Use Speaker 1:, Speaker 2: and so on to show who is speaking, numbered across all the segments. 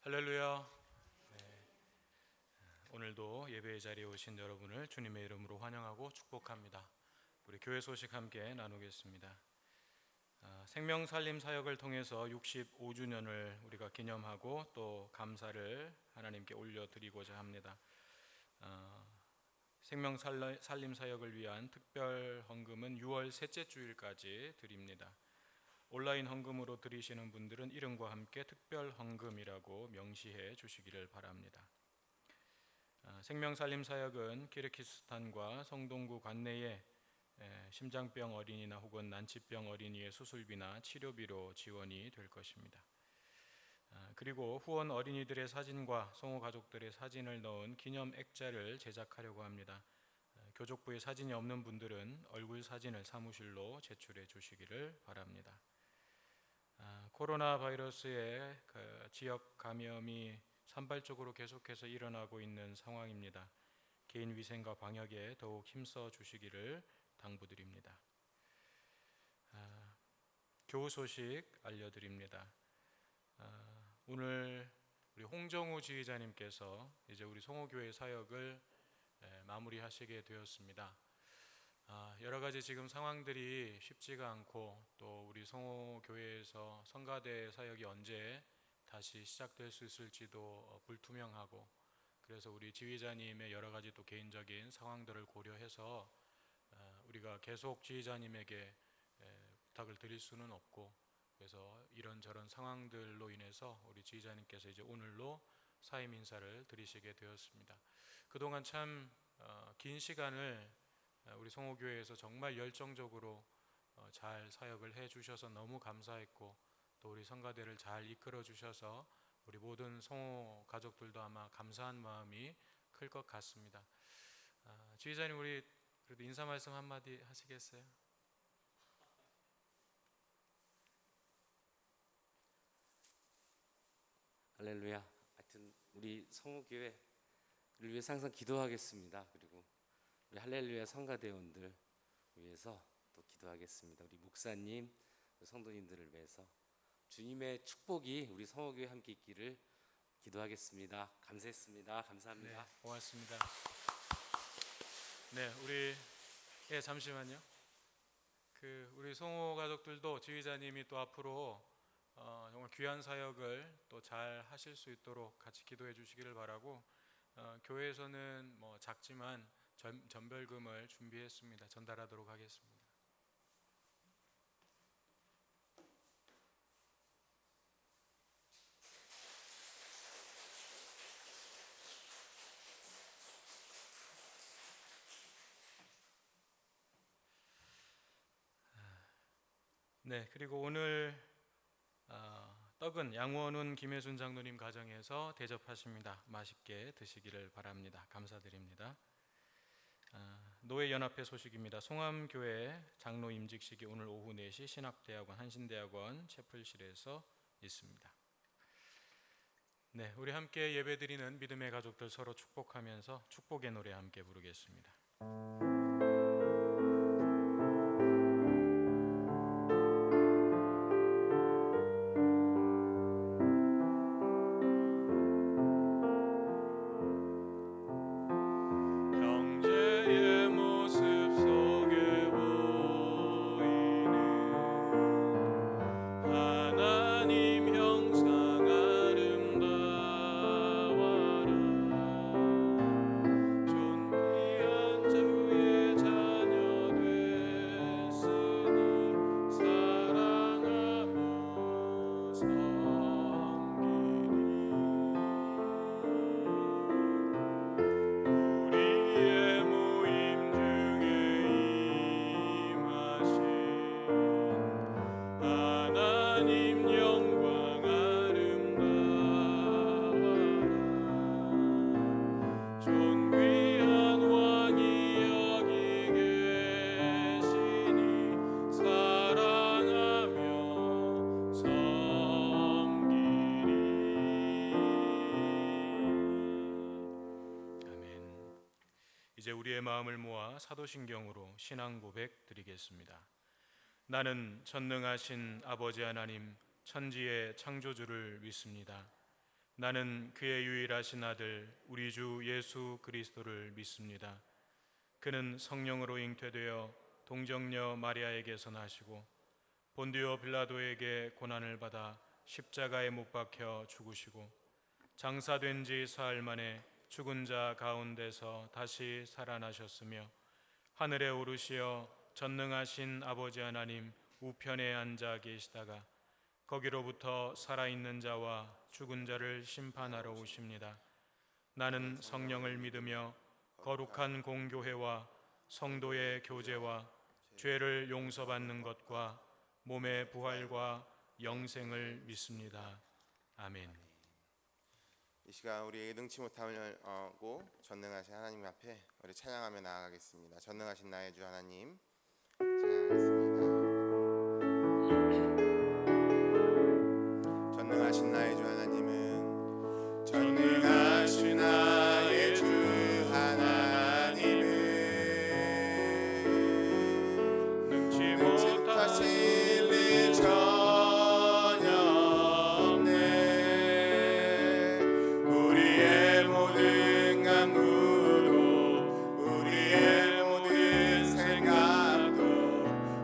Speaker 1: 할렐루야. 오늘도 예배의 자리에 오신 여러분을 주님의 이름으로 환영하고 축복합니다. 우리 교회 소식 함께 나누겠습니다. 생명 살림 사역을 통해서 65주년을 우리가 기념하고 또 감사를 하나님께 올려드리고자 합니다. 생명 살림 사역을 위한 특별 헌금은 6월 셋째 주일까지 드립니다. 온라인 헌금으로 드리시는 분들은 이름과 함께 특별 헌금이라고 명시해 주시기를 바랍니다. 생명살림 사역은 키르기스탄과 성동구 관내에 심장병 어린이나 혹은 난치병 어린이의 수술비나 치료비로 지원이 될 것입니다. 그리고 후원 어린이들의 사진과 성호 가족들의 사진을 넣은 기념 액자를 제작하려고 합니다. 교족부에 사진이 없는 분들은 얼굴 사진을 사무실로 제출해 주시기를 바랍니다. 코로나 바이러스의 지역 감염이 산발적으로 계속해서 일어나고 있는 상황입니다. 개인 위생과 방역에 더욱 힘써 주시기를 당부드립니다. 교우 소식 알려드립니다. 오늘 우리 홍정우 지휘자님께서 이제 우리 송호교회 사역을 마무리하시게 되었습니다. 여러 가지 지금 상황들이 쉽지가 않고 또 우리 성호교회에서 성가대 사역이 언제 다시 시작될 수 있을지도 불투명하고, 그래서 우리 지휘자님의 여러 가지 또 개인적인 상황들을 고려해서 우리가 계속 지휘자님에게 부탁을 드릴 수는 없고, 그래서 이런저런 상황들로 인해서 우리 지휘자님께서 이제 오늘로 사임 인사를 드리시게 되었습니다. 그동안 참 긴 시간을 우리 성호교회에서 정말 열정적으로 잘 사역을 해주셔서 너무 감사했고, 또 우리 성가대를 잘 이끌어 주셔서 우리 모든 성호 가족들도 아마 감사한 마음이 클 것 같습니다. 지휘자님, 우리 그래도 인사 말씀 한마디 하시겠어요?
Speaker 2: 할렐루야. 하여튼 우리 성호교회를 위해서 항상 기도하겠습니다. 그리고 우리 할렐루야 성가대원들 위해서 또 기도하겠습니다. 우리 목사님, 성도님들을 위해서 주님의 축복이 우리 성호교회 함께 있기를 기도하겠습니다. 감사했습니다. 감사합니다.
Speaker 1: 네, 고맙습니다. 네, 잠시만요. 우리 성호 가족들도 지휘자님이 또 앞으로 정말 귀한 사역을 또 잘 하실 수 있도록 같이 기도해 주시기를 바라고, 교회에서는 뭐 작지만 전별금을 준비했습니다. 전달하도록 하겠습니다. 네, 그리고 오늘 떡은 양원훈 김혜순 장로님 가정에서 대접하십니다. 맛있게 드시기를 바랍니다. 감사드립니다. 노예연합회 소식입니다. 송암교회 장로 임직식이 오늘 오후 4시 신학대학원 한신대학원 채플실에서 있습니다. 네, 우리 함께 예배드리는 믿음의 가족들 서로 축복하면서 축복의 노래 함께 부르겠습니다. 이제 우리의 마음을 모아 사도신경으로 신앙 고백 드리겠습니다. 나는 전능하신 아버지 하나님 천지의 창조주를 믿습니다. 나는 그의 유일하신 아들 우리 주 예수 그리스도를 믿습니다. 그는 성령으로 잉태되어 동정녀 마리아에게서 나시고 본디오 빌라도에게 고난을 받아 십자가에 못 박혀 죽으시고 장사된 지 사흘 만에 죽은 자 가운데서 다시 살아나셨으며 하늘에 오르시어 전능하신 아버지 하나님 우편에 앉아 계시다가 거기로부터 살아있는 자와 죽은 자를 심판하러 오십니다. 나는 성령을 믿으며 거룩한 공교회와 성도의 교제와 죄를 용서받는 것과 몸의 부활과 영생을 믿습니다. 아멘.
Speaker 3: 이 시간 우리에게 능치 못함을 알고 전능하신 하나님 앞에 우리 찬양하며 나아가겠습니다. 전능하신 나의 주 하나님 찬양하겠습니다. 전능하신 나의 주 하나님은 전능하신 나의 주 하나님은 능치 못하실 일 전혀 없네. 우리의 모든 간구도 우리의 모든 생각도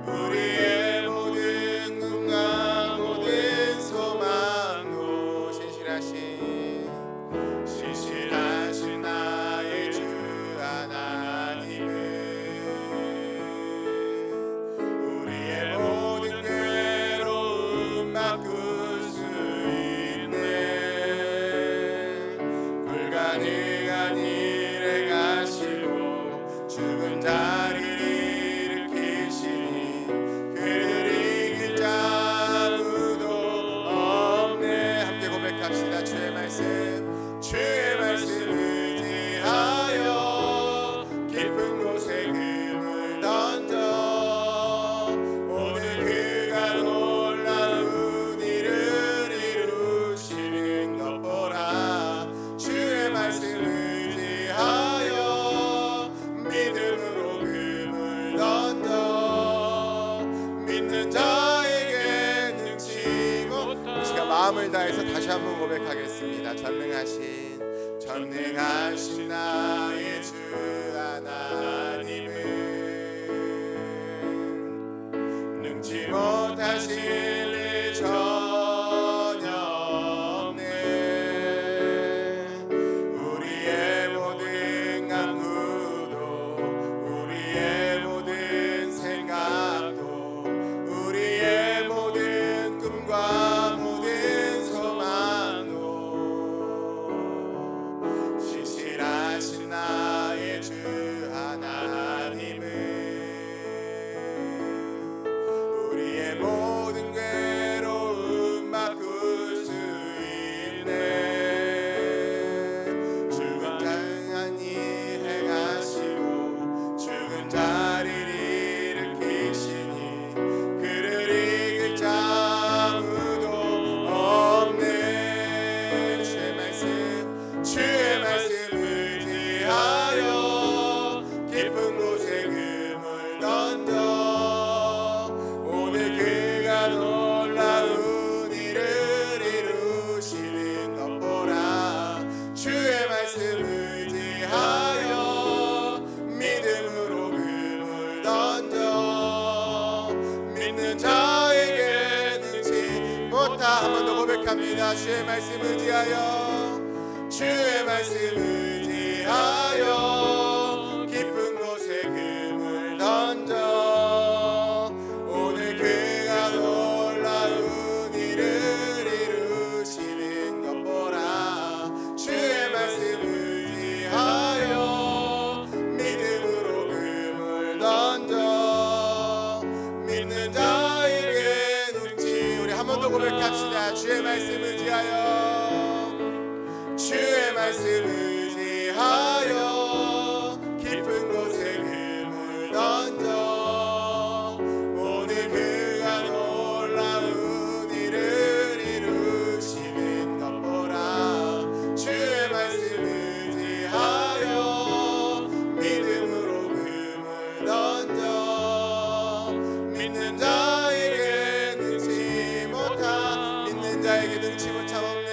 Speaker 3: 우리의 모든 꿈과 모든 소망도 신실하신 나의 주 하나님은 우리의 모든 괴로움 바꿀 수 있네. 불가능한 일에 가시고 죽은 자를 일으키시니 그를 이길 자 아무도 없네. 함께 고백합시다. 주의 말씀 의지하여 깊은 곳에 금을 던져 오늘 그가 놀라운 일을 이루시는 것 보라. 주의 말씀 의지하여 믿음으로 금을 던져 믿는 자에게 능치 못한. 이 시간 마음을 다해서 다시 한번 고백하겠습니다. 전능하신 나의 주 하나님은 능치 못하실 일 전혀 없네. 우리의 모든 간구도 우리의 모든 생각도 우리의 모든 꿈과 모든 소망도 신실하신 나의 주 하나님은 우리의 모든 괴로움 바꿀 수 있네. 죽은 자하니 행하시고 죽은 자를 일으키시니 그를 이길 자 아무도 없네. 주의 말씀 의지하여 깊은 곳에 금을 던져 오늘 그가 놀라운 일을 이루시는 것 보라. 주의 말씀 의지하여 믿음으로 금을 던져 믿는 자에게 능치 못하. 한 번 더 고백합니다. 주의 말씀 의지하여 깊은 곳에 금을 던져 오늘 그가 놀라운 일을 이루시는 것 보라. 주의 말씀 의지하여 믿음으로 금을 던져 믿는 자에게 능치. 우리 한 번 더 고백합시다. 주의 말씀 의지하여 깊은 곳에 금을 던져 오늘 그가 놀라운 일을 이루시는 것 보라. 주의 말씀 의지하여 믿음으로 금을 던져 믿는 자에게 능치 못함. 믿는 자에게 능치 못함 없네.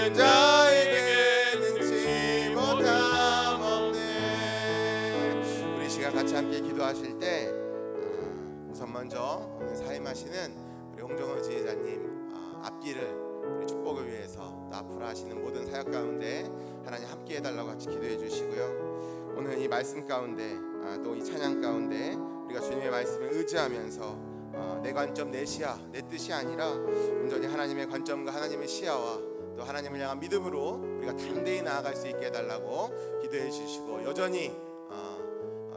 Speaker 3: 믿는 자에게 능치 못함 없네. 우리 시간 같이 함께 기도하실 때 우선 먼저 오늘 사임하시는 우리 홍정호 지휘자님 앞길을 우리 축복을 위해서 또 앞으로 하시는 모든 사역 가운데 하나님 함께 해달라고 같이 기도해 주시고요. 오늘 이 말씀 가운데 또 이 찬양 가운데 우리가 주님의 말씀을 의지하면서 내 관점 내 시야 내 뜻이 아니라 온전히 하나님의 관점과 하나님의 시야와 또 하나님을 향한 믿음으로 우리가 담대히 나아갈 수 있게 해달라고 기도해 주시고, 여전히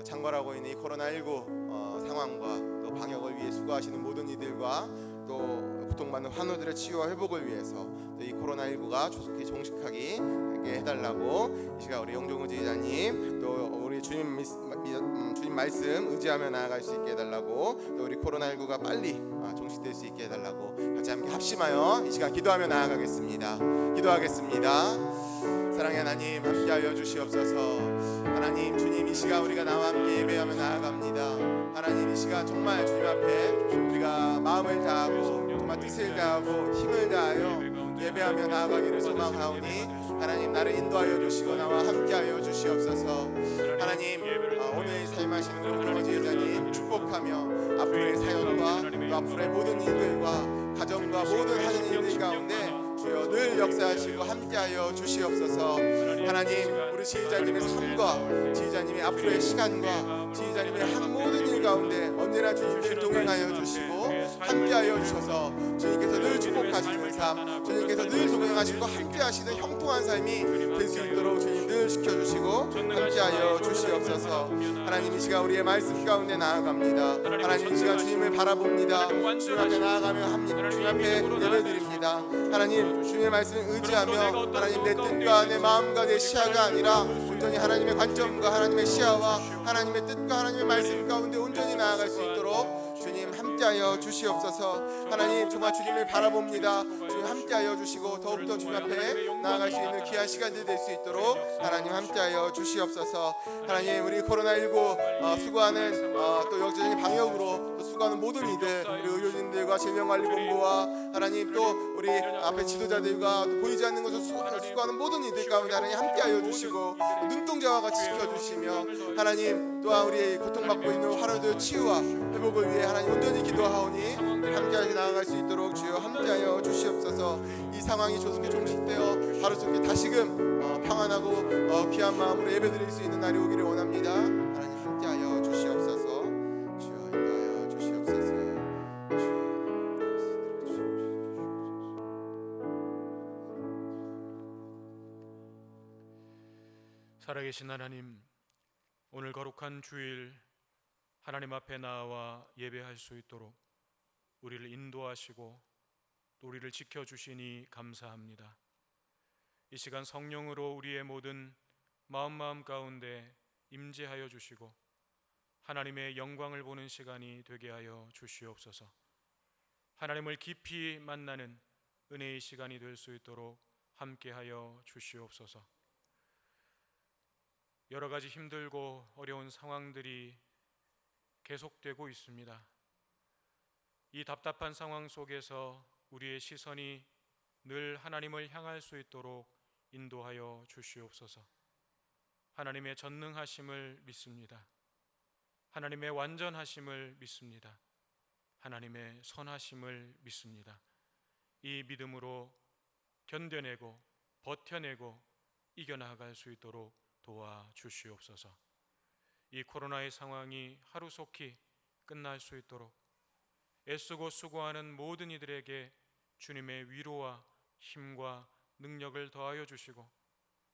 Speaker 3: 창궐하고 있는 이 코로나19 상황과 또 방역을 위해 수고하시는 모든 이들과 또 고통받는 환우들의 치유와 회복을 위해서 또 이 코로나19가 조속히 종식하게 해달라고 이 시간 우리 영종우 지휘자님 또 우리 주님 말씀 의지하며 나아갈 수 있게 해달라고, 또 우리 코로나19가 빨리 종식될 수 있게 해달라고 같이 함께 합심하여 이 시간 기도하며 나아가겠습니다. 기도하겠습니다. 사랑의 하나님, 함께하여 주시옵소서. 하나님, 주님 이 시간 우리가 나와 함께 예배하며 나아갑니다. 하나님, 이 시간 정말 주님 앞에 우리가 마음을 다하고 정말 뜻을 다하고 힘을 다하여 예배하며 나아가기를 소망하오니 하나님, 나를 인도하여 주시고 나와 함께하여 주시옵소서. 하나님, 오늘 사임하시는 우리 홍정호 지휘자님 축복하며 앞으로의 사역과 또 앞으로의 모든 일들과 가정과 모든 하는 일들 가운데 주여 늘 역사하시고 함께하여 주시옵소서. 하나님, 우리 지휘자님의 삶과 지휘자님의 앞으로의 시간과 지휘자님의 한 모든 일 가운데 언제나 주님들 동행하여 주시고 함께하여 주셔서 주님께서 늘 축복하시는 삶, 주님께서 늘 동행하시고 함께하시는 형통한 삶이 될 수 있도록 주님 늘 지켜주시고 함께하여 주시옵소서. 하나님, 이 시간 우리의 말씀 가운데 나아갑니다. 하나님, 이 시간 주님을 바라봅니다. 주님 앞에 나아가며 주님 앞에 예배드립니다. 하나님, 주님의 말씀을 의지하며 하나님, 내 뜻과 내 마음과 내 시야가 아니라 온전히 하나님의 관점과 하나님의 시야와 하나님의 뜻과 하나님의 말씀 가운데 온전히 나아갈 수 있도록 주님 함께하여 주시옵소서. 하나님, 정말 주님을 바라봅니다. 주님 함께하여 주시고 더욱더 주님 앞에 나아갈 수 있는 귀한 시간들이 될 수 있도록 하나님 함께하여 주시옵소서. 하나님, 우리 코로나19 수고하는 또 역전적인 방역으로 또 수고하는 모든 이들, 우리 의료진들과 질병관리본부와 하나님 또 우리 앞에 지도자들과 또 보이지 않는 곳에서 수고하는 모든 이들 가운데 하나님 함께하여 주시고 눈동자와 같이 지켜주시며 하나님, 또한 우리 고통받고 있는 환우들 치유와 회복을 위해 하나님 온전히 기도하오니 함께하여 나아갈 수 있도록 주여 함께하여 주시옵소서. 이 상황이 조속히 종식되어 하루속히 다시금 평안하고 귀한 마음으로 예배드릴 수 있는 날이 오기를 원합니다. 하나님 함께하여 주시옵소서. 주여 인도하여 주시옵소서.
Speaker 1: 살아계신 하나님, 오늘 거룩한 주일 하나님 앞에 나와 예배할 수 있도록 우리를 인도하시고 또 우리를 지켜주시니 감사합니다. 이 시간 성령으로 우리의 모든 마음 가운데 임재하여 주시고 하나님의 영광을 보는 시간이 되게 하여 주시옵소서. 하나님을 깊이 만나는 은혜의 시간이 될 수 있도록 함께하여 주시옵소서. 여러 가지 힘들고 어려운 상황들이 계속되고 있습니다. 이 답답한 상황 속에서 우리의 시선이 늘 하나님을 향할 수 있도록 인도하여 주시옵소서. 하나님의 전능하심을 믿습니다. 하나님의 완전하심을 믿습니다. 하나님의 선하심을 믿습니다. 이 믿음으로 견뎌내고 버텨내고 이겨나갈 수 있도록 도와주시옵소서. 이 코로나의 상황이 하루속히 끝날 수 있도록 애쓰고 수고하는 모든 이들에게 주님의 위로와 힘과 능력을 더하여 주시고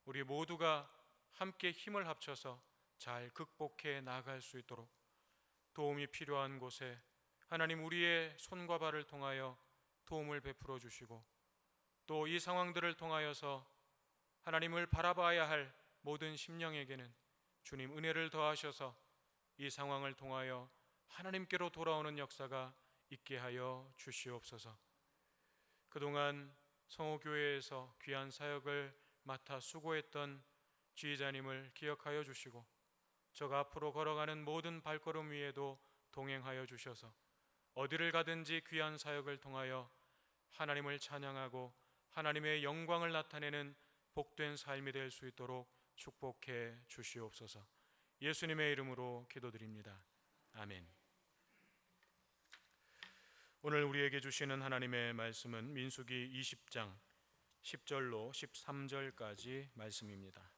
Speaker 1: 우리 모두가 함께 힘을 합쳐서 잘 극복해 나갈 수 있도록 도움이 필요한 곳에 하나님 우리의 손과 발을 통하여 도움을 베풀어 주시고 또 이 상황들을 통하여서 하나님을 바라봐야 할 모든 심령에게는 주님 은혜를 더하셔서 이 상황을 통하여 하나님께로 돌아오는 역사가 있게 하여 주시옵소서. 그동안 성호교회에서 귀한 사역을 맡아 수고했던 지휘자님을 기억하여 주시고 저가 앞으로 걸어가는 모든 발걸음 위에도 동행하여 주셔서 어디를 가든지 귀한 사역을 통하여 하나님을 찬양하고 하나님의 영광을 나타내는 복된 삶이 될 수 있도록 축복해 주시옵소서. 예수님의 이름으로 기도드립니다. 아멘. 오늘 우리에게 주시는 하나님의 말씀은 민수기 20장 10절로 13절까지 말씀입니다.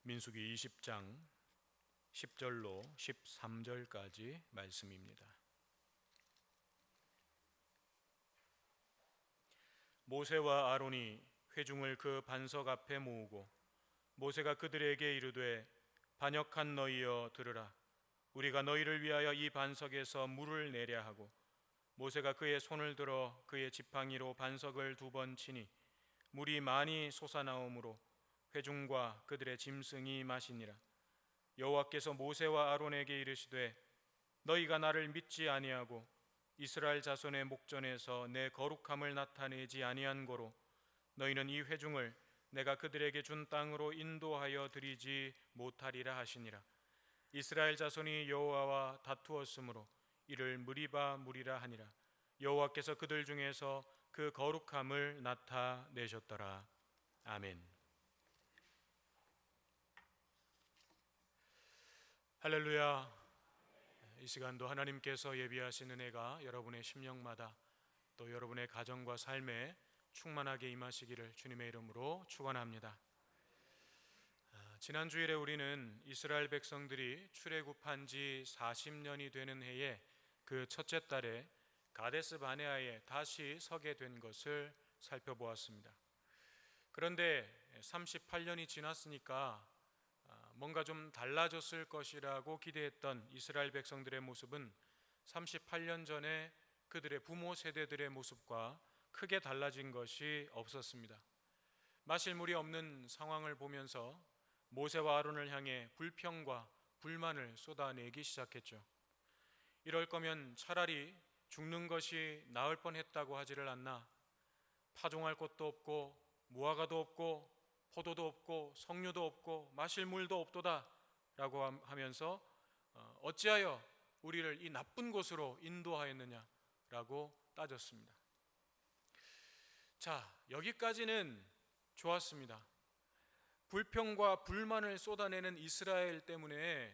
Speaker 1: 민수기 20장 10절로 13절까지 말씀입니다. 모세와 아론이 회중을 그 반석 앞에 모으고 모세가 그들에게 이르되 반역한 너희여 들으라. 우리가 너희를 위하여 이 반석에서 물을 내랴 하고 모세가 그의 손을 들어 그의 지팡이로 반석을 2번 치니 물이 많이 솟아나오므로 회중과 그들의 짐승이 마시니라. 여호와께서 모세와 아론에게 이르시되 너희가 나를 믿지 아니하고 이스라엘 자손의 목전에서 내 거룩함을 나타내지 아니한 고로 너희는 이 회중을 내가 그들에게 준 땅으로 인도하여 드리지 못하리라 하시니라. 이스라엘 자손이 여호와와 다투었으므로 이를 무리바 무리라 하니라. 여호와께서 그들 중에서 그 거룩함을 나타내셨더라. 아멘. 할렐루야. 이 시간도 하나님께서 예비하신 은혜가 여러분의 심령마다 또 여러분의 가정과 삶에 충만하게 임하시기를 주님의 이름으로 축원합니다. 지난 주일에 우리는 이스라엘 백성들이 출애굽한 지 40년이 되는 해에 그 첫째 달에 가데스 바네아에 다시 서게 된 것을 살펴보았습니다. 그런데 38년이 지났으니까 뭔가 좀 달라졌을 것이라고 기대했던 이스라엘 백성들의 모습은 38년 전에 그들의 부모 세대들의 모습과 크게 달라진 것이 없었습니다. 마실 물이 없는 상황을 보면서 모세와 아론을 향해 불평과 불만을 쏟아내기 시작했죠. 이럴 거면 차라리 죽는 것이 나을 뻔했다고 하지를 않나. 파종할 곳도 없고 무화과도 없고 포도도 없고 석류도 없고 마실 물도 없도다 라고 하면서 어찌하여 우리를 이 나쁜 곳으로 인도하였느냐 라고 따졌습니다. 자, 여기까지는 좋았습니다. 불평과 불만을 쏟아내는 이스라엘 때문에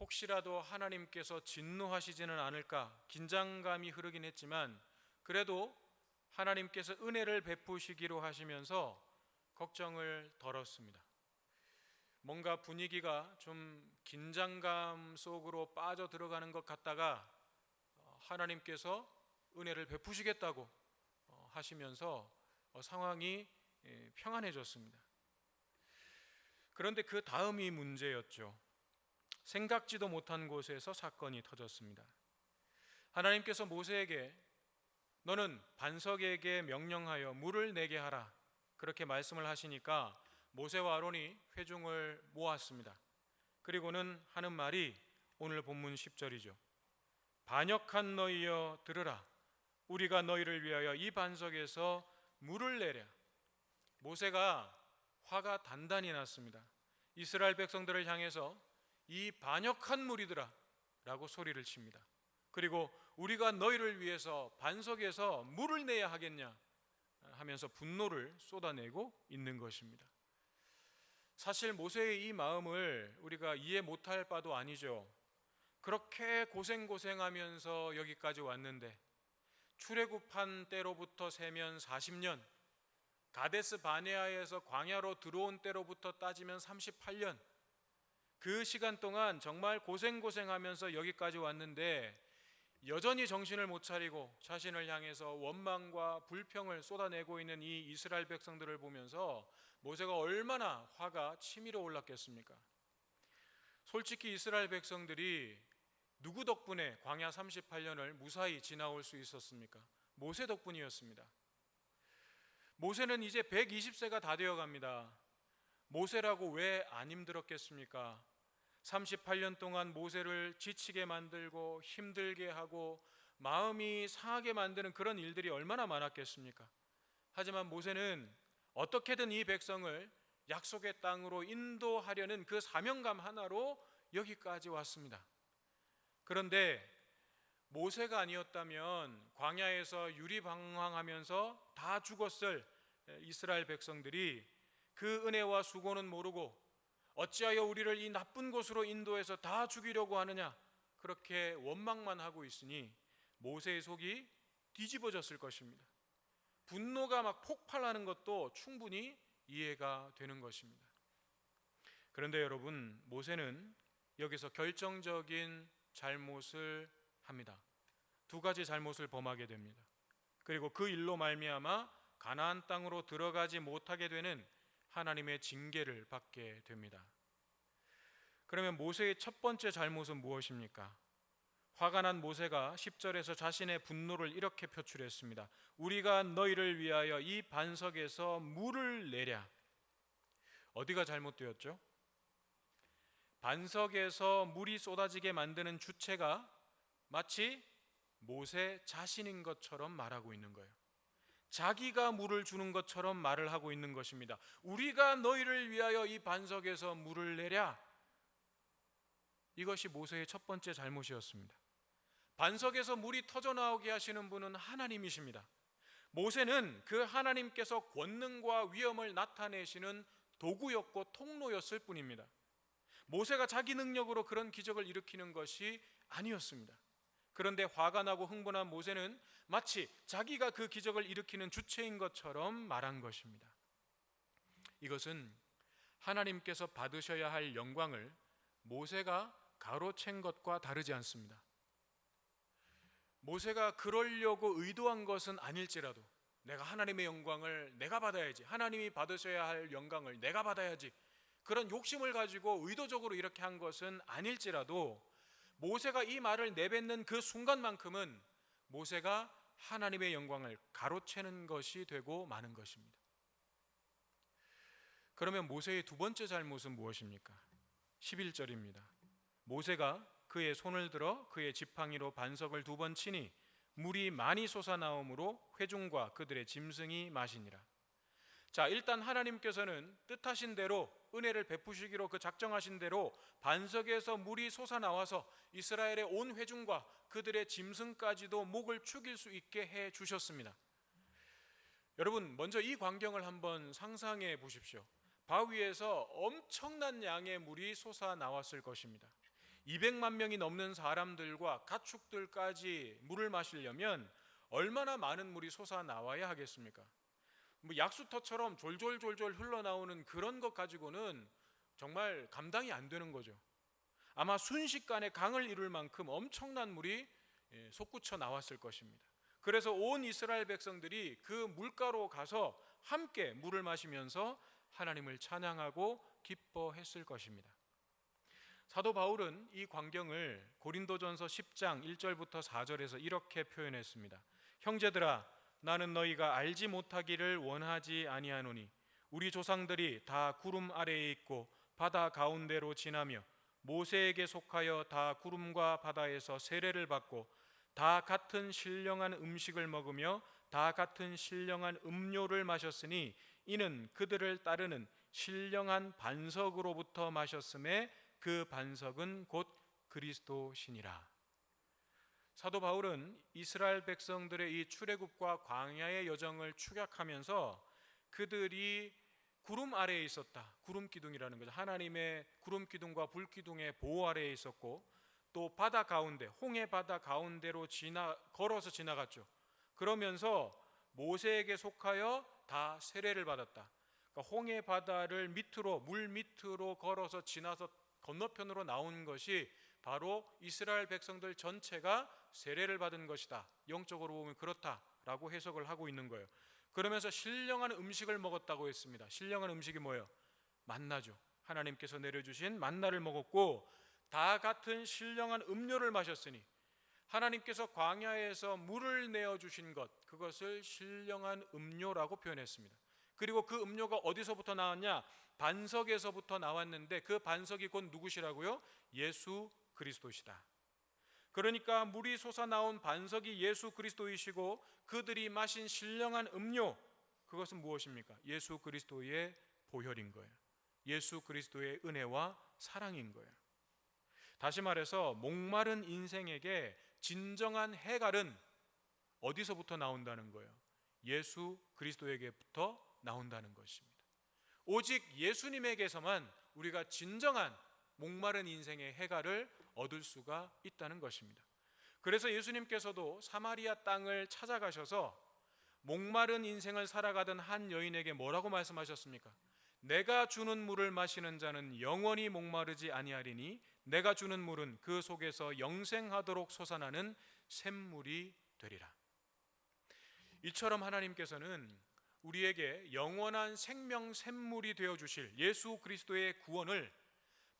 Speaker 1: 혹시라도 하나님께서 진노하시지는 않을까 긴장감이 흐르긴 했지만 그래도 하나님께서 은혜를 베푸시기로 하시면서 걱정을 덜었습니다. 뭔가 분위기가 좀 긴장감 속으로 빠져 들어가는 것 같다가 하나님께서 은혜를 베푸시겠다고 하시면서 상황이 평안해졌습니다. 그런데 그 다음이 문제였죠. 생각지도 못한 곳에서 사건이 터졌습니다. 하나님께서 모세에게 너는 반석에게 명령하여 물을 내게 하라 그렇게 말씀을 하시니까 모세와 아론이 회중을 모았습니다. 그리고는 하는 말이 오늘 본문 10절이죠. 반역한 너희여 들으라. 우리가 너희를 위하여 이 반석에서 물을 내랴. 모세가 화가 단단히 났습니다. 이스라엘 백성들을 향해서 이 반역한 무리들아 라고 소리를 칩니다. 그리고 우리가 너희를 위해서 반석에서 물을 내야 하겠냐 하면서 분노를 쏟아내고 있는 것입니다. 사실 모세의 이 마음을 우리가 이해 못할 바도 아니죠. 그렇게 고생하면서 여기까지 왔는데 출애굽한 때로부터 세면 40년, 가데스 바네아에서 광야로 들어온 때로부터 따지면 38년, 그 시간 동안 정말 고생하면서 여기까지 왔는데 여전히 정신을 못 차리고 자신을 향해서 원망과 불평을 쏟아내고 있는 이 이스라엘 백성들을 보면서 모세가 얼마나 화가 치밀어 올랐겠습니까? 솔직히 이스라엘 백성들이 누구 덕분에 광야 38년을 무사히 지나올 수 있었습니까? 모세 덕분이었습니다. 모세는 이제 120세가 다 되어 갑니다. 모세라고 왜 안 힘들었겠습니까? 38년 동안 모세를 지치게 만들고 힘들게 하고 마음이 상하게 만드는 그런 일들이 얼마나 많았겠습니까? 하지만 모세는 어떻게든 이 백성을 약속의 땅으로 인도하려는 그 사명감 하나로 여기까지 왔습니다. 그런데 모세가 아니었다면 광야에서 유리방황하면서 다 죽었을 이스라엘 백성들이 그 은혜와 수고는 모르고 어찌하여 우리를 이 나쁜 곳으로 인도해서 다 죽이려고 하느냐, 그렇게 원망만 하고 있으니 모세의 속이 뒤집어졌을 것입니다. 분노가 막 폭발하는 것도 충분히 이해가 되는 것입니다. 그런데 여러분, 모세는 여기서 결정적인 잘못을 합니다. 두 가지 잘못을 범하게 됩니다. 그리고 그 일로 말미암아 가나안 땅으로 들어가지 못하게 되는 하나님의 징계를 받게 됩니다. 그러면 모세의 첫 번째 잘못은 무엇입니까? 화가 난 모세가 10절에서 자신의 분노를 이렇게 표출했습니다. 우리가 너희를 위하여 이 반석에서 물을 내랴. 어디가 잘못되었죠? 반석에서 물이 쏟아지게 만드는 주체가 마치 모세 자신인 것처럼 말하고 있는 거예요. 자기가 물을 주는 것처럼 말을 하고 있는 것입니다. 우리가 너희를 위하여 이 반석에서 물을 내랴. 이것이 모세의 첫 번째 잘못이었습니다. 반석에서 물이 터져나오게 하시는 분은 하나님이십니다. 모세는 그 하나님께서 권능과 위엄을 나타내시는 도구였고 통로였을 뿐입니다. 모세가 자기 능력으로 그런 기적을 일으키는 것이 아니었습니다. 그런데 화가 나고 흥분한 모세는 마치 자기가 그 기적을 일으키는 주체인 것처럼 말한 것입니다. 이것은 하나님께서 받으셔야 할 영광을 모세가 가로챈 것과 다르지 않습니다. 모세가 그러려고 의도한 것은 아닐지라도 내가 하나님의 영광을 내가 받아야지, 하나님이 받으셔야 할 영광을 내가 받아야지, 그런 욕심을 가지고 의도적으로 이렇게 한 것은 아닐지라도 모세가 이 말을 내뱉는 그 순간만큼은 모세가 하나님의 영광을 가로채는 것이 되고 마는 것입니다. 그러면 모세의 두 번째 잘못은 무엇입니까? 11절입니다. 모세가 그의 손을 들어 그의 지팡이로 반석을 두 번 치니 물이 많이 솟아나오므로 회중과 그들의 짐승이 마시니라. 자, 일단 하나님께서는 뜻하신 대로 은혜를 베푸시기로 그 작정하신 대로 반석에서 물이 솟아나와서 이스라엘의 온 회중과 그들의 짐승까지도 목을 축일 수 있게 해 주셨습니다. 여러분, 먼저 이 광경을 한번 상상해 보십시오. 바위에서 엄청난 양의 물이 솟아나왔을 것입니다. 200만 명이 넘는 사람들과 가축들까지 물을 마시려면 얼마나 많은 물이 솟아나와야 하겠습니까? 약수터처럼 졸졸졸졸 흘러나오는 그런 것 가지고는 정말 감당이 안 되는 거죠. 아마 순식간에 강을 이룰 만큼 엄청난 물이 솟구쳐 나왔을 것입니다. 그래서 온 이스라엘 백성들이 그 물가로 가서 함께 물을 마시면서 하나님을 찬양하고 기뻐했을 것입니다. 사도 바울은 이 광경을 고린도전서 10장 1절부터 4절에서 이렇게 표현했습니다. 형제들아, 나는 너희가 알지 못하기를 원하지 아니하노니 우리 조상들이 다 구름 아래에 있고 바다 가운데로 지나며 모세에게 속하여 다 구름과 바다에서 세례를 받고 다 같은 신령한 음식을 먹으며 다 같은 신령한 음료를 마셨으니 이는 그들을 따르는 신령한 반석으로부터 마셨음에 그 반석은 곧 그리스도시니라. 사도 바울은 이스라엘 백성들의 이 출애굽과 광야의 여정을 추격하면서 그들이 구름 아래에 있었다. 구름 기둥이라는 거죠. 하나님의 구름 기둥과 불 기둥의 보호 아래에 있었고 또 바다 가운데, 홍해 바다 가운데로 걸어서 지나갔죠. 그러면서 모세에게 속하여 다 세례를 받았다. 그러니까 홍해 바다를 밑으로, 물 밑으로 걸어서 지나서 건너편으로 나온 것이 바로 이스라엘 백성들 전체가 세례를 받은 것이다. 영적으로 보면 그렇다라고 해석을 하고 있는 거예요. 그러면서 신령한 음식을 먹었다고 했습니다. 신령한 음식이 뭐예요? 만나죠. 하나님께서 내려주신 만나를 먹었고 다 같은 신령한 음료를 마셨으니 하나님께서 광야에서 물을 내어주신 것, 그것을 신령한 음료라고 표현했습니다. 그리고 그 음료가 어디서부터 나왔냐? 반석에서부터 나왔는데 그 반석이 곧 누구시라고요? 예수 그리스도시다. 그러니까 물이 솟아나온 반석이 예수 그리스도이시고 그들이 마신 신령한 음료, 그것은 무엇입니까? 예수 그리스도의 보혈인 거예요. 예수 그리스도의 은혜와 사랑인 거예요. 다시 말해서 목마른 인생에게 진정한 해갈은 어디서부터 나온다는 거예요? 예수 그리스도에게부터 나온다는 것입니다. 오직 예수님에게서만 우리가 진정한 목마른 인생의 해갈을 얻을 수가 있다는 것입니다. 그래서 예수님께서도 사마리아 땅을 찾아가셔서 목마른 인생을 살아가던 한 여인에게 뭐라고 말씀하셨습니까? 내가 주는 물을 마시는 자는 영원히 목마르지 아니하리니 내가 주는 물은 그 속에서 영생하도록 솟아나는 샘물이 되리라. 이처럼 하나님께서는 우리에게 영원한 생명 샘물이 되어 주실 예수 그리스도의 구원을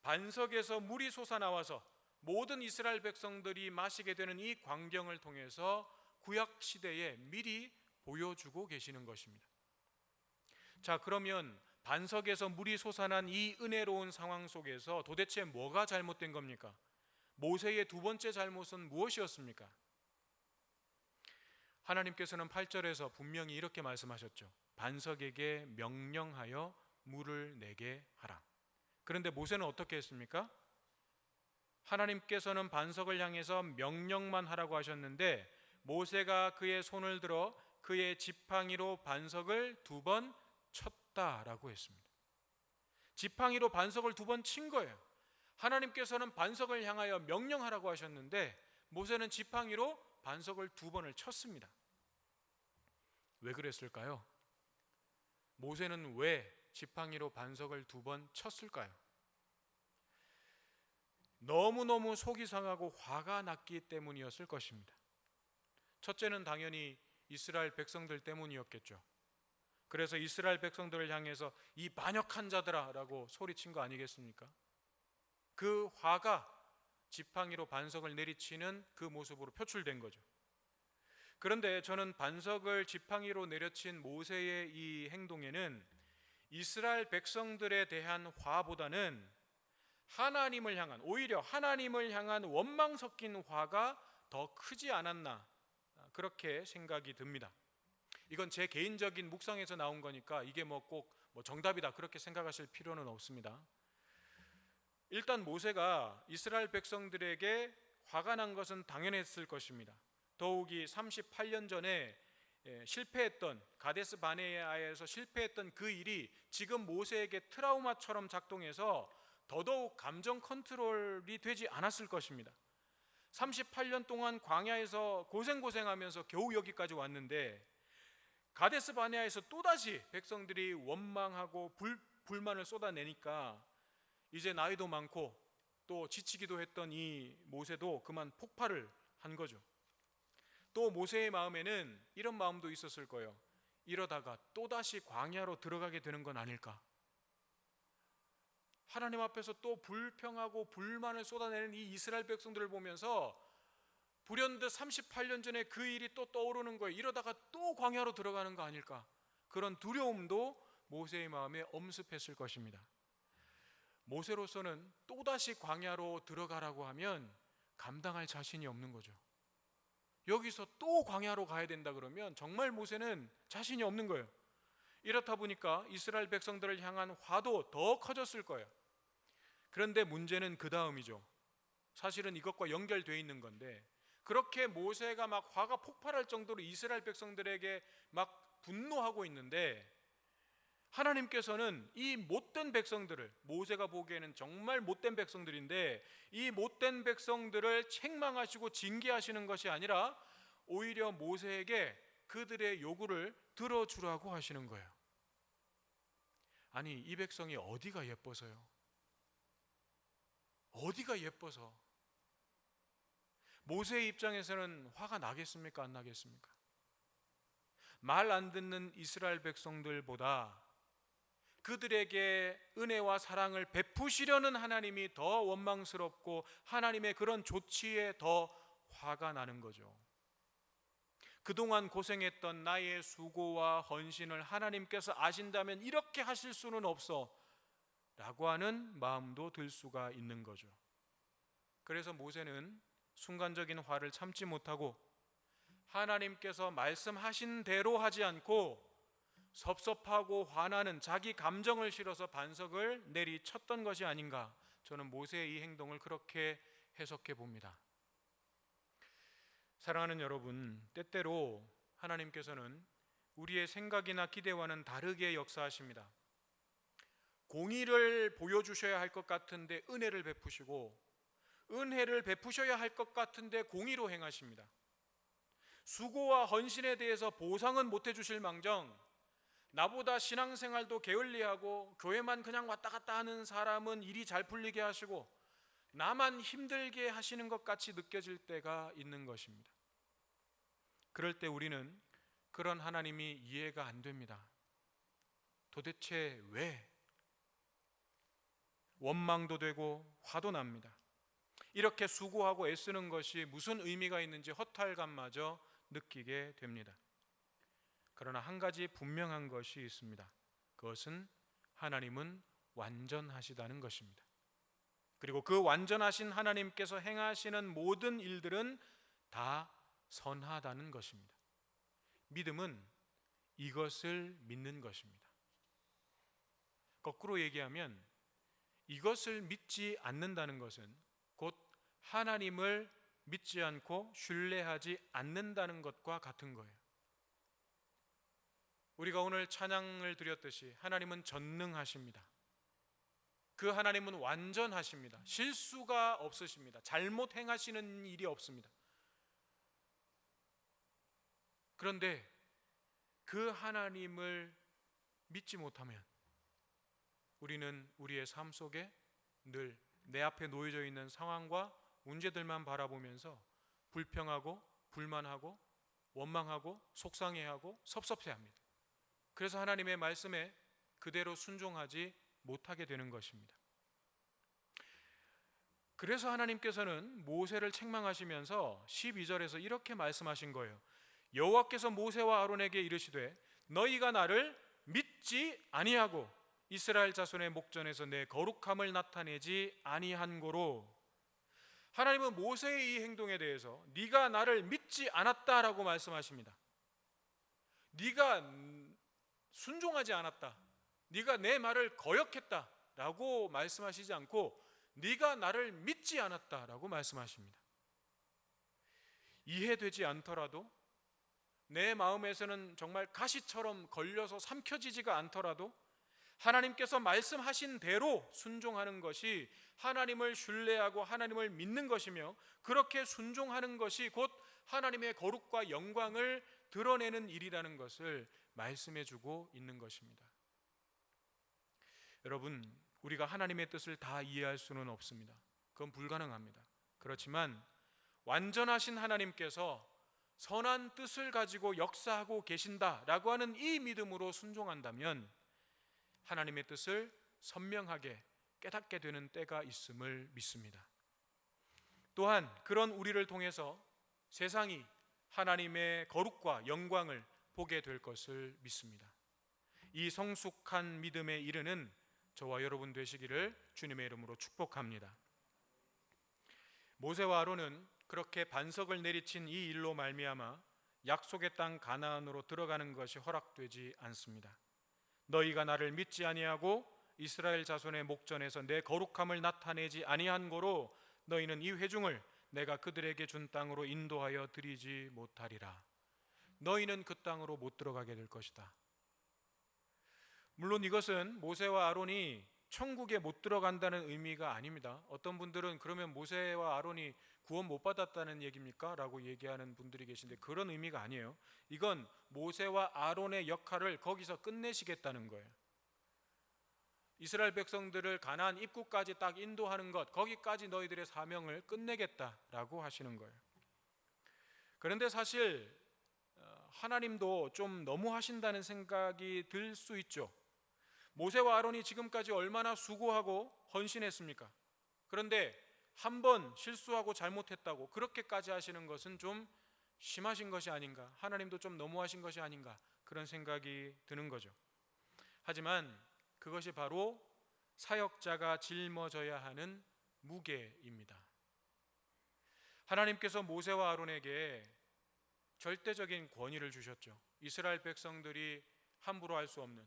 Speaker 1: 반석에서 물이 솟아나와서 모든 이스라엘 백성들이 마시게 되는 이 광경을 통해서 구약 시대에 미리 보여주고 계시는 것입니다. 자, 그러면 반석에서 물이 솟아난 이 은혜로운 상황 속에서 도대체 뭐가 잘못된 겁니까? 모세의 두 번째 잘못은 무엇이었습니까? 하나님께서는 8절에서 분명히 이렇게 말씀하셨죠. 반석에게 명령하여 물을 내게 하라. 그런데 모세는 어떻게 했습니까? 하나님께서는 반석을 향해서 명령만 하라고 하셨는데 모세가 그의 손을 들어 그의 지팡이로 반석을 2번 쳤다라고 했습니다. 지팡이로 반석을 2번 친 거예요. 하나님께서는 반석을 향하여 명령하라고 하셨는데 모세는 지팡이로 반석을 2번을 쳤습니다. 왜 그랬을까요? 모세는 왜 지팡이로 반석을 2번 쳤을까요? 너무너무 속이 상하고 화가 났기 때문이었을 것입니다. 첫째는 당연히 이스라엘 백성들 때문이었겠죠. 그래서 이스라엘 백성들을 향해서 이 반역한 자들아 라고 소리친 거 아니겠습니까? 그 화가 지팡이로 반석을 내리치는 그 모습으로 표출된 거죠. 그런데 저는 반석을 지팡이로 내려친 모세의 이 행동에는 이스라엘 백성들에 대한 화보다는 하나님을 향한, 오히려 하나님을 향한 원망 섞인 화가 더 크지 않았나, 그렇게 생각이 듭니다. 이건 제 개인적인 묵상에서 나온 거니까 이게 꼭 정답이다 그렇게 생각하실 필요는 없습니다. 일단 모세가 이스라엘 백성들에게 화가 난 것은 당연했을 것입니다. 더욱이 38년 전에 실패했던 가데스 바네아에서 실패했던 그 일이 지금 모세에게 트라우마처럼 작동해서 더더욱 감정 컨트롤이 되지 않았을 것입니다. 38년 동안 광야에서 고생하면서 겨우 여기까지 왔는데 가데스 바네아에서 또다시 백성들이 원망하고 불만을 쏟아내니까 이제 나이도 많고 또 지치기도 했던 이 모세도 그만 폭발을 한 거죠. 또 모세의 마음에는 이런 마음도 있었을 거예요. 이러다가 또다시 광야로 들어가게 되는 건 아닐까? 하나님 앞에서 또 불평하고 불만을 쏟아내는 이 이스라엘 백성들을 보면서 불현듯 38년 전에 그 일이 또 떠오르는 거예요. 이러다가 또 광야로 들어가는 거 아닐까? 그런 두려움도 모세의 마음에 엄습했을 것입니다. 모세로서는 또다시 광야로 들어가라고 하면 감당할 자신이 없는 거죠. 여기서 또 광야로 가야 된다 그러면 정말 모세는 자신이 없는 거예요. 이렇다 보니까 이스라엘 백성들을 향한 화도 더 커졌을 거예요. 그런데 문제는 그 다음이죠. 사실은 이것과 연결되어 있는 건데 그렇게 모세가 막 화가 폭발할 정도로 이스라엘 백성들에게 막 분노하고 있는데 하나님께서는 이 못된 백성들을, 모세가 보기에는 정말 못된 백성들인데 이 못된 백성들을 책망하시고 징계하시는 것이 아니라 오히려 모세에게 그들의 요구를 들어주라고 하시는 거예요. 아니, 이 백성이 어디가 예뻐서요? 어디가 예뻐서? 모세의 입장에서는 화가 나겠습니까? 안 나겠습니까? 말 안 듣는 이스라엘 백성들보다 그들에게 은혜와 사랑을 베푸시려는 하나님이 더 원망스럽고 하나님의 그런 조치에 더 화가 나는 거죠. 그동안 고생했던 나의 수고와 헌신을 하나님께서 아신다면 이렇게 하실 수는 없어 라고 하는 마음도 들 수가 있는 거죠. 그래서 모세는 순간적인 화를 참지 못하고 하나님께서 말씀하신 대로 하지 않고 섭섭하고 화나는 자기 감정을 실어서 반석을 내리쳤던 것이 아닌가, 저는 모세의 이 행동을 그렇게 해석해 봅니다. 사랑하는 여러분, 때때로 하나님께서는 우리의 생각이나 기대와는 다르게 역사하십니다. 공의를 보여주셔야 할 것 같은데 은혜를 베푸시고, 은혜를 베푸셔야 할 것 같은데 공의로 행하십니다. 수고와 헌신에 대해서 보상은 못 해주실 망정, 나보다 신앙생활도 게을리하고 교회만 그냥 왔다 갔다 하는 사람은 일이 잘 풀리게 하시고 나만 힘들게 하시는 것 같이 느껴질 때가 있는 것입니다. 그럴 때 우리는 그런 하나님이 이해가 안 됩니다. 도대체 왜? 원망도 되고 화도 납니다. 이렇게 수고하고 애쓰는 것이 무슨 의미가 있는지 허탈감마저 느끼게 됩니다. 그러나 한 가지 분명한 것이 있습니다. 그것은 하나님은 완전하시다는 것입니다. 그리고 그 완전하신 하나님께서 행하시는 모든 일들은 다 선하다는 것입니다. 믿음은 이것을 믿는 것입니다. 거꾸로 얘기하면 이것을 믿지 않는다는 것은 곧 하나님을 믿지 않고 신뢰하지 않는다는 것과 같은 거예요. 우리가 오늘 찬양을 드렸듯이 하나님은 전능하십니다. 그 하나님은 완전하십니다. 실수가 없으십니다. 잘못 행하시는 일이 없습니다. 그런데 그 하나님을 믿지 못하면 우리는 우리의 삶 속에 늘 내 앞에 놓여져 있는 상황과 문제들만 바라보면서 불평하고 불만하고 원망하고 속상해하고 섭섭해합니다. 그래서 하나님의 말씀에 그대로 순종하지 못하게 되는 것입니다. 그래서 하나님께서는 모세를 책망하시면서 12절에서 이렇게 말씀하신 거예요. 여호와께서 모세와 아론에게 이르시되 너희가 나를 믿지 아니하고 이스라엘 자손의 목전에서 내 거룩함을 나타내지 아니한 고로. 하나님은 모세의 이 행동에 대해서 네가 나를 믿지 않았다라고 말씀하십니다. 네가 순종하지 않았다, 네가 내 말을 거역했다라고 말씀하시지 않고 네가 나를 믿지 않았다라고 말씀하십니다. 이해되지 않더라도, 내 마음에서는 정말 가시처럼 걸려서 삼켜지지가 않더라도 하나님께서 말씀하신 대로 순종하는 것이 하나님을 신뢰하고 하나님을 믿는 것이며, 그렇게 순종하는 것이 곧 하나님의 거룩과 영광을 드러내는 일이라는 것을 말씀해 주고 있는 것입니다. 여러분, 우리가 하나님의 뜻을 다 이해할 수는 없습니다. 그건 불가능합니다. 그렇지만 완전하신 하나님께서 선한 뜻을 가지고 역사하고 계신다라고 하는 이 믿음으로 순종한다면 하나님의 뜻을 선명하게 깨닫게 되는 때가 있음을 믿습니다. 또한 그런 우리를 통해서 세상이 하나님의 거룩과 영광을 보게 될 것을 믿습니다. 이 성숙한 믿음에 이르는 저와 여러분 되시기를 주님의 이름으로 축복합니다. 모세와 아론은 그렇게 반석을 내리친 이 일로 말미암아 약속의 땅 가나안으로 들어가는 것이 허락되지 않습니다. 너희가 나를 믿지 아니하고 이스라엘 자손의 목전에서 내 거룩함을 나타내지 아니한 고로 너희는 이 회중을 내가 그들에게 준 땅으로 인도하여 드리지 못하리라. 너희는 그 땅으로 못 들어가게 될 것이다. 물론 이것은 모세와 아론이 천국에 못 들어간다는 의미가 아닙니다. 어떤 분들은 그러면 모세와 아론이 구원 못 받았다는 얘기입니까? 라고 얘기하는 분들이 계신데 그런 의미가 아니에요. 이건 모세와 아론의 역할을 거기서 끝내시겠다는 거예요. 이스라엘 백성들을 가나안 입구까지 딱 인도하는 것, 거기까지 너희들의 사명을 끝내겠다라고 하시는 거예요. 그런데 사실 하나님도 좀 너무 하신다는 생각이 들 수 있죠. 모세와 아론이 지금까지 얼마나 수고하고 헌신했습니까? 그런데 한 번 실수하고 잘못했다고 그렇게까지 하시는 것은 좀 심하신 것이 아닌가, 하나님도 좀 너무하신 것이 아닌가, 그런 생각이 드는 거죠. 하지만 그것이 바로 사역자가 짊어져야 하는 무게입니다. 하나님께서 모세와 아론에게 절대적인 권위를 주셨죠. 이스라엘 백성들이 함부로 할 수 없는,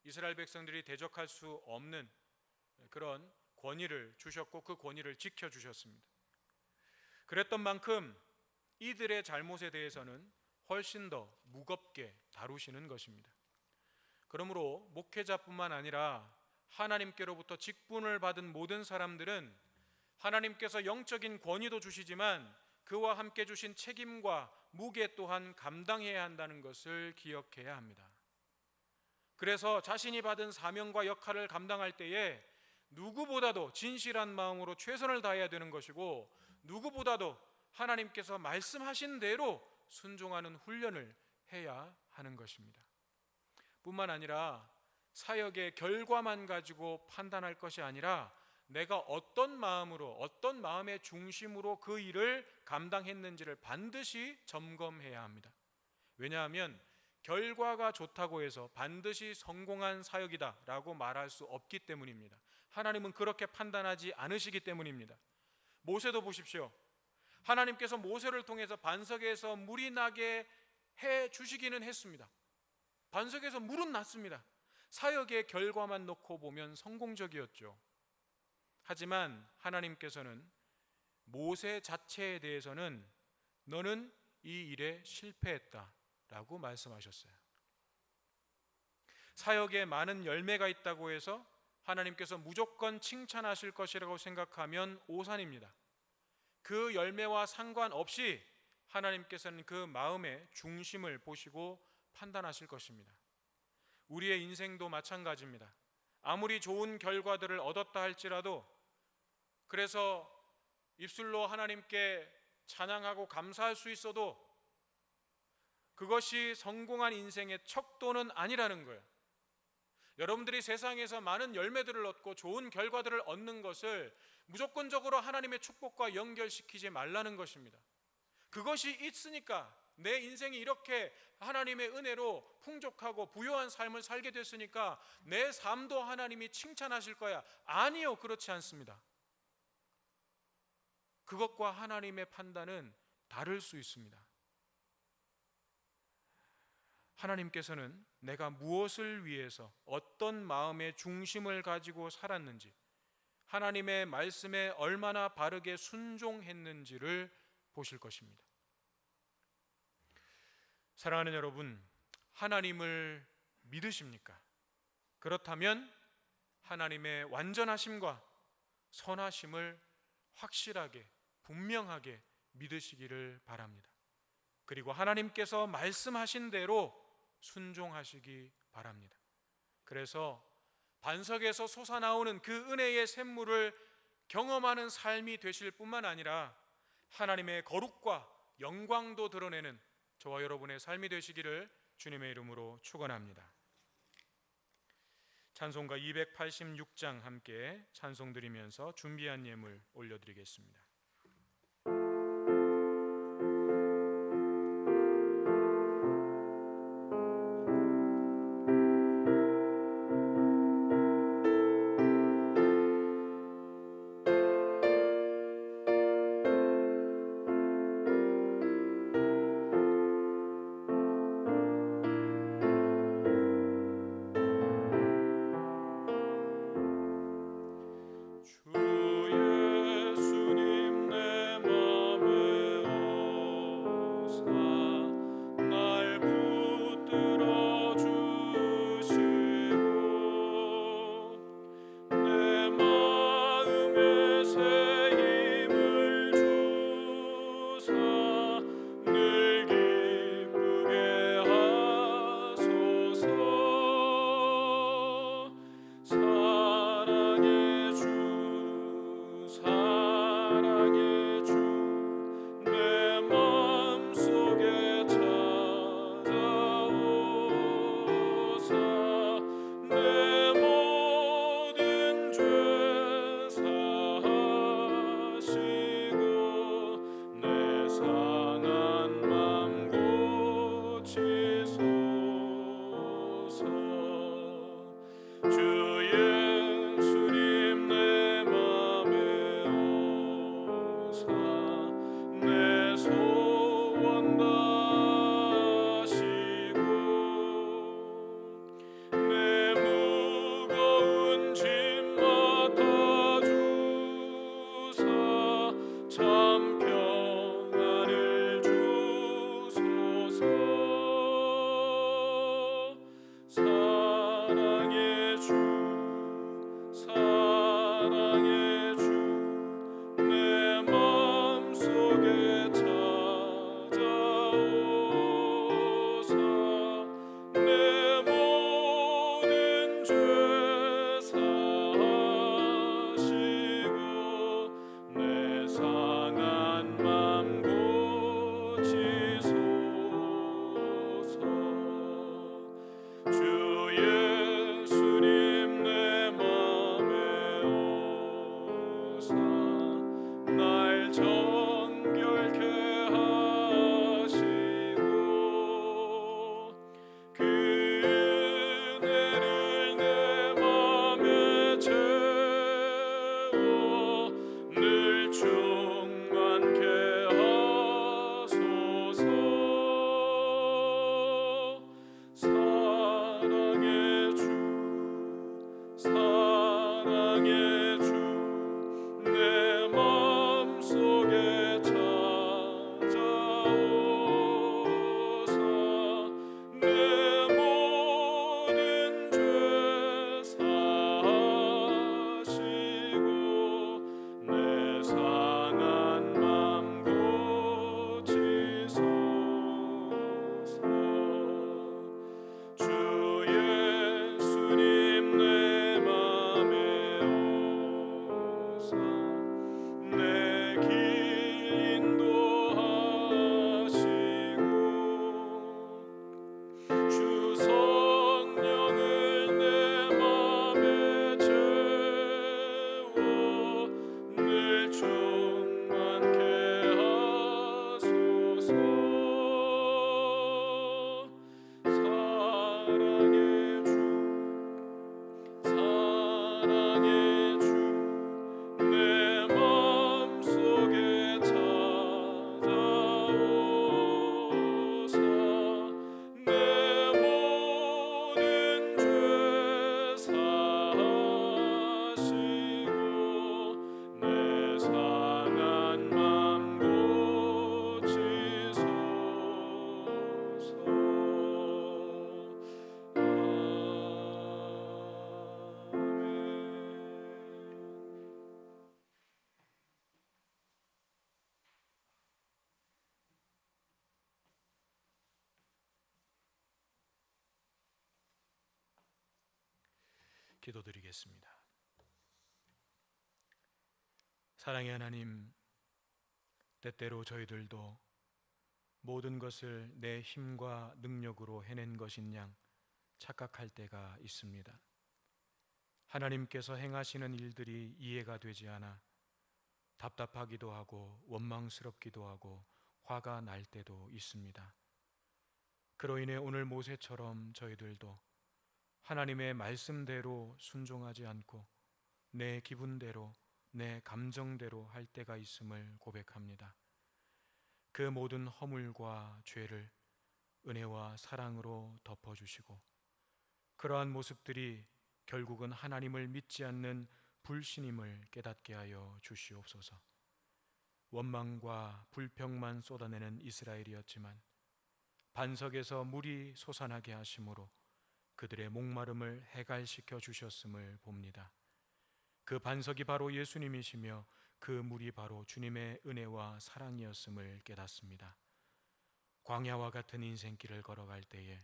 Speaker 1: 이스라엘 백성들이 대적할 수 없는 그런 권위를 주셨고 그 권위를 지켜주셨습니다. 그랬던 만큼 이들의 잘못에 대해서는 훨씬 더 무겁게 다루시는 것입니다. 그러므로 목회자뿐만 아니라 하나님께로부터 직분을 받은 모든 사람들은 하나님께서 영적인 권위도 주시지만 그와 함께 주신 책임과 무게 또한 감당해야 한다는 것을 기억해야 합니다. 그래서 자신이 받은 사명과 역할을 감당할 때에 누구보다도 진실한 마음으로 최선을 다해야 되는 것이고, 누구보다도 하나님께서 말씀하신 대로 순종하는 훈련을 해야 하는 것입니다. 뿐만 아니라 사역의 결과만 가지고 판단할 것이 아니라 내가 어떤 마음으로, 어떤 마음의 중심으로 그 일을 감당했는지를 반드시 점검해야 합니다. 왜냐하면 결과가 좋다고 해서 반드시 성공한 사역이다라고 말할 수 없기 때문입니다. 하나님은 그렇게 판단하지 않으시기 때문입니다. 모세도 보십시오. 하나님께서 모세를 통해서 반석에서 물이 나게 해 주시기는 했습니다. 반석에서 물은 났습니다. 사역의 결과만 놓고 보면 성공적이었죠. 하지만 하나님께서는 모세 자체에 대해서는 너는 이 일에 실패했다라고 말씀하셨어요. 사역에 많은 열매가 있다고 해서 하나님께서 무조건 칭찬하실 것이라고 생각하면 오산입니다. 그 열매와 상관없이 하나님께서는 그 마음의 중심을 보시고 판단하실 것입니다. 우리의 인생도 마찬가지입니다. 아무리 좋은 결과들을 얻었다 할지라도, 그래서 입술로 하나님께 찬양하고 감사할 수 있어도 그것이 성공한 인생의 척도는 아니라는 거예요. 여러분들이 세상에서 많은 열매들을 얻고 좋은 결과들을 얻는 것을 무조건적으로 하나님의 축복과 연결시키지 말라는 것입니다. 그것이 있으니까 내 인생이 이렇게 하나님의 은혜로 풍족하고 부유한 삶을 살게 됐으니까 내 삶도 하나님이 칭찬하실 거야. 아니요, 그렇지 않습니다. 그것과 하나님의 판단은 다를 수 있습니다. 하나님께서는 내가 무엇을 위해서 어떤 마음의 중심을 가지고 살았는지, 하나님의 말씀에 얼마나 바르게 순종했는지를 보실 것입니다. 사랑하는 여러분, 하나님을 믿으십니까? 그렇다면 하나님의 완전하심과 선하심을 확실하게, 분명하게 믿으시기를 바랍니다. 그리고 하나님께서 말씀하신 대로 순종하시기 바랍니다. 그래서 반석에서 솟아나오는 그 은혜의 샘물을 경험하는 삶이 되실 뿐만 아니라 하나님의 거룩과 영광도 드러내는 저와 여러분의 삶이 되시기를 주님의 이름으로 축원합니다. 찬송가 286장 함께 찬송 드리면서 준비한 예물 올려드리겠습니다.
Speaker 3: 주 예수님
Speaker 1: 날 정결케 하시고 그 은혜를 내 맘에 채워 늘 충만케 하소서. 사랑의 주 사랑의 주 내 맘속에 찾아오사 내 모든 죄 사하시고 내 상한 맘 고치소서. 주 예수님 내 맘에 오사 내 길 인도하시고 주 성령을 내 맘에 채워 늘 충만케 하소서. 사랑의 주 사랑의 주 내 맘속에 찾아오사 내 모든 죄 사하시고 내 상한 맘 고치소서. 기도드리겠습니다. 사랑의 하나님, 때때로 저희들도 모든 것을 내 힘과 능력으로 해낸 것인 양 착각할 때가 있습니다. 하나님께서 행하시는 일들이 이해가 되지 않아 답답하기도 하고 원망스럽기도 하고 화가 날 때도 있습니다. 그로 인해 오늘 모세처럼 저희들도 하나님의 말씀대로 순종하지 않고 내 기분대로 내 감정대로 할 때가 있음을 고백합니다. 그 모든 허물과 죄를 은혜와 사랑으로 덮어주시고 그러한 모습들이 결국은 하나님을 믿지 않는 불신임을 깨닫게 하여 주시옵소서. 원망과 불평만 쏟아내는 이스라엘이었지만 반석에서 물이 솟아나게 하심으로 그들의 목마름을 해갈시켜 주셨음을 봅니다. 그 반석이 바로 예수님이시며 그 물이 바로 주님의 은혜와 사랑이었음을 깨닫습니다. 광야와 같은 인생길을 걸어갈 때에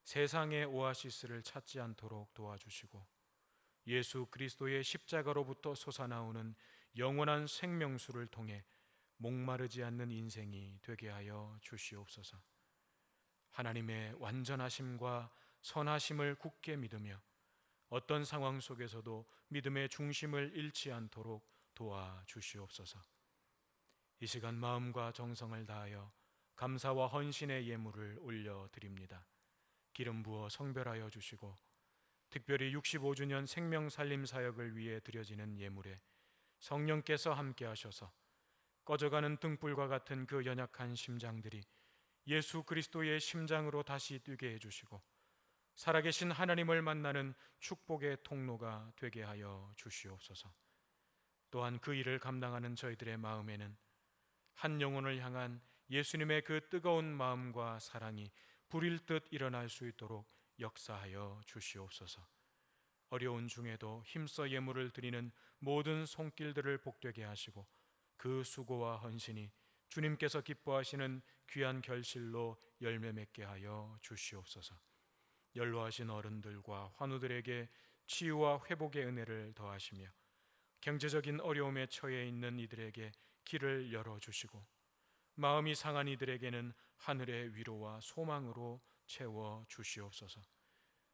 Speaker 1: 세상의 오아시스를 찾지 않도록 도와주시고 예수 그리스도의 십자가로부터 솟아나오는 영원한 생명수를 통해 목마르지 않는 인생이 되게 하여 주시옵소서. 하나님의 완전하심과 선하심을 굳게 믿으며 어떤 상황 속에서도 믿음의 중심을 잃지 않도록 도와주시옵소서. 이 시간 마음과 정성을 다하여 감사와 헌신의 예물을 올려드립니다. 기름 부어 성별하여 주시고 특별히 65주년 생명살림 사역을 위해 드려지는 예물에 성령께서 함께 하셔서 꺼져가는 등불과 같은 그 연약한 심장들이 예수 그리스도의 심장으로 다시 뛰게 해주시고 살아계신 하나님을 만나는 축복의 통로가 되게 하여 주시옵소서. 또한 그 일을 감당하는 저희들의 마음에는 한 영혼을 향한 예수님의 그 뜨거운 마음과 사랑이 불일 듯 일어날 수 있도록 역사하여 주시옵소서. 어려운 중에도 힘써 예물을 드리는 모든 손길들을 복되게 하시고 그 수고와 헌신이 주님께서 기뻐하시는 귀한 결실로 열매 맺게 하여 주시옵소서. 연로하신 어른들과 환우들에게 치유와 회복의 은혜를 더하시며 경제적인 어려움에 처해 있는 이들에게 길을 열어주시고 마음이 상한 이들에게는 하늘의 위로와 소망으로 채워 주시옵소서.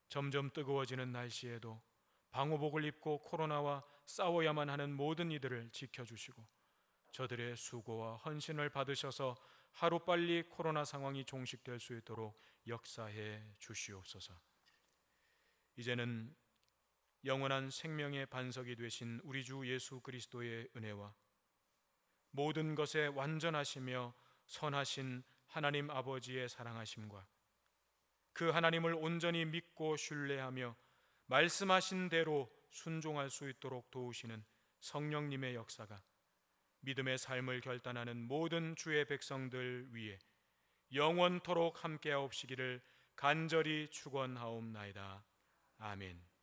Speaker 1: 점점 뜨거워지는 날씨에도 방호복을 입고 코로나와 싸워야만 하는 모든 이들을 지켜주시고 저들의 수고와 헌신을 받으셔서 하루빨리 코로나 상황이 종식될 수 있도록 역사해 주시옵소서. 이제는 영원한 생명의 반석이 되신 우리 주 예수 그리스도의 은혜와 모든 것에 완전하시며 선하신 하나님 아버지의 사랑하심과 그 하나님을 온전히 믿고 신뢰하며 말씀하신 대로 순종할 수 있도록 도우시는 성령님의 역사가 믿음의 삶을 결단하는 모든 주의 백성들 위에 영원토록 함께하옵시기를 간절히 축원하옵나이다. 아멘.